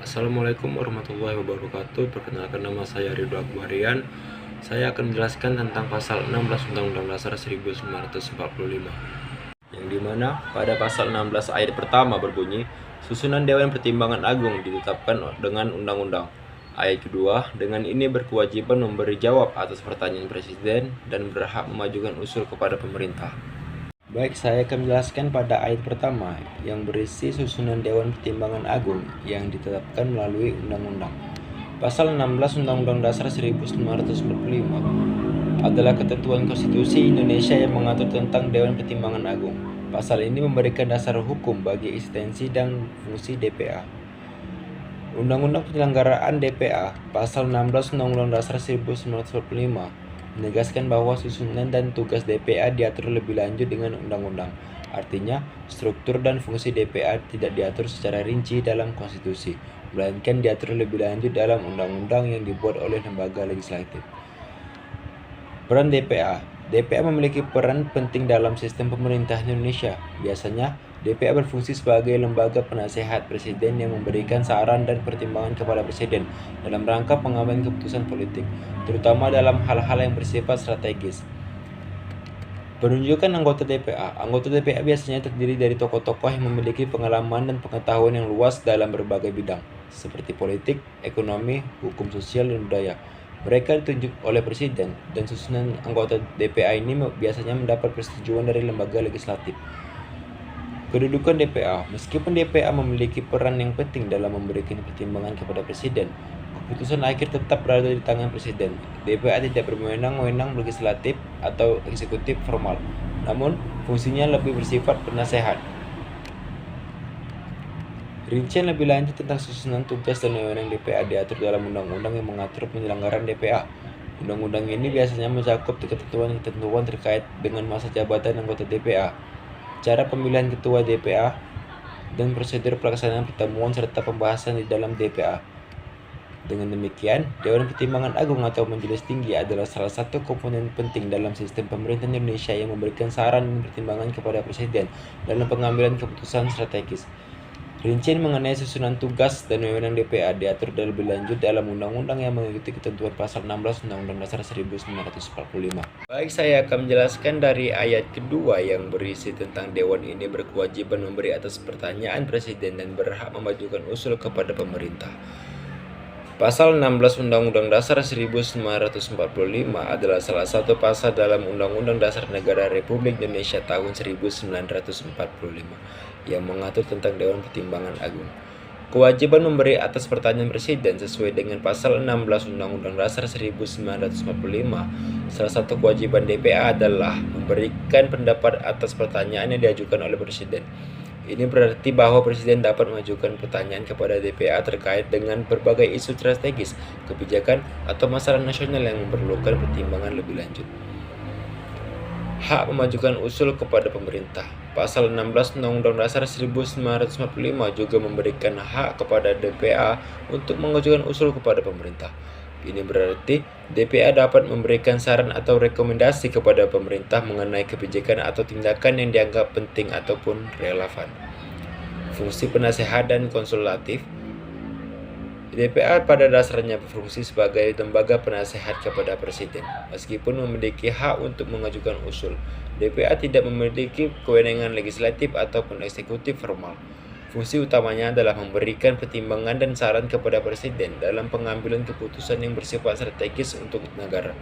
Assalamualaikum warahmatullahi wabarakatuh. Perkenalkan, nama saya Ridho Akbarian. Saya akan menjelaskan tentang pasal 16 Undang-Undang Dasar 1945, yang dimana pada pasal 16 ayat pertama berbunyi, susunan Dewan Pertimbangan Agung ditetapkan dengan undang-undang. Ayat kedua, dengan ini berkewajiban memberi jawab atas pertanyaan Presiden dan berhak memajukan usul kepada pemerintah. Baik, saya akan menjelaskan pada ayat pertama yang berisi susunan Dewan Pertimbangan Agung yang ditetapkan melalui undang-undang. Pasal 16 Undang-Undang Dasar 1945 adalah ketentuan konstitusi Indonesia yang mengatur tentang Dewan Pertimbangan Agung. Pasal ini memberikan dasar hukum bagi eksistensi dan fungsi DPA. Undang-Undang Penyelenggaraan DPA, Pasal 16 Undang-Undang Dasar 1945 menegaskan bahwa susunan dan tugas DPA diatur lebih lanjut dengan undang-undang. Artinya, struktur dan fungsi DPA tidak diatur secara rinci dalam konstitusi, melainkan diatur lebih lanjut dalam undang-undang yang dibuat oleh lembaga legislatif. Peran DPA. DPA memiliki peran penting dalam sistem pemerintahan Indonesia. Biasanya, DPA berfungsi sebagai lembaga penasehat Presiden yang memberikan saran dan pertimbangan kepada Presiden dalam rangka pengambilan keputusan politik, terutama dalam hal-hal yang bersifat strategis. Penunjukan anggota DPA. Anggota DPA biasanya terdiri dari tokoh-tokoh yang memiliki pengalaman dan pengetahuan yang luas dalam berbagai bidang, seperti politik, ekonomi, hukum sosial, dan budaya. Mereka ditunjuk oleh Presiden, dan susunan anggota DPA ini biasanya mendapat persetujuan dari lembaga legislatif. Kedudukan DPA. Meskipun DPA memiliki peran yang penting dalam memberikan pertimbangan kepada Presiden, keputusan akhir tetap berada di tangan Presiden. DPA tidak berwenang-wenang legislatif atau eksekutif formal, namun fungsinya lebih bersifat penasehat. Rincian lebih lanjut tentang susunan tugas dan wewenang DPA diatur dalam undang-undang yang mengatur penyelenggaraan DPA. Undang-undang ini biasanya mencakup ketentuan-ketentuan terkait dengan masa jabatan anggota DPA, cara pemilihan ketua DPA, dan prosedur pelaksanaan pertemuan serta pembahasan di dalam DPA. Dengan demikian, Dewan Pertimbangan Agung atau Majelis Tinggi adalah salah satu komponen penting dalam sistem pemerintahan Indonesia yang memberikan saran dan pertimbangan kepada Presiden dalam pengambilan keputusan strategis. Rincian mengenai susunan tugas dan wewenang DPA diatur lebih lanjut dalam undang-undang yang mengikuti ketentuan pasal 16 Undang-Undang Dasar 1945. Baik, saya akan menjelaskan dari ayat kedua yang berisi tentang Dewan ini berkewajiban memberi atas pertanyaan Presiden dan berhak memajukan usul kepada pemerintah. Pasal 16 Undang-Undang Dasar 1945 adalah salah satu pasal dalam Undang-Undang Dasar Negara Republik Indonesia tahun 1945 yang mengatur tentang Dewan Pertimbangan Agung. Kewajiban memberi atas pertanyaan Presiden sesuai dengan pasal 16 Undang-Undang Dasar 1945. Salah satu kewajiban DPA adalah memberikan pendapat atas pertanyaan yang diajukan oleh Presiden. Ini berarti bahwa Presiden dapat mengajukan pertanyaan kepada DPA terkait dengan berbagai isu strategis, kebijakan, atau masalah nasional yang memerlukan pertimbangan lebih lanjut. Hak memajukan usul kepada pemerintah. Pasal 16 Undang-Undang Dasar 1945 juga memberikan hak kepada DPA untuk mengajukan usul kepada pemerintah. Ini berarti DPA dapat memberikan saran atau rekomendasi kepada pemerintah mengenai kebijakan atau tindakan yang dianggap penting ataupun relevan. Fungsi penasehat dan konsultatif. DPA pada dasarnya berfungsi sebagai lembaga penasehat kepada Presiden. Meskipun memiliki hak untuk mengajukan usul, DPA tidak memiliki kewenangan legislatif ataupun eksekutif formal. Fungsi utamanya adalah memberikan pertimbangan dan saran kepada Presiden dalam pengambilan keputusan yang bersifat strategis untuk negara.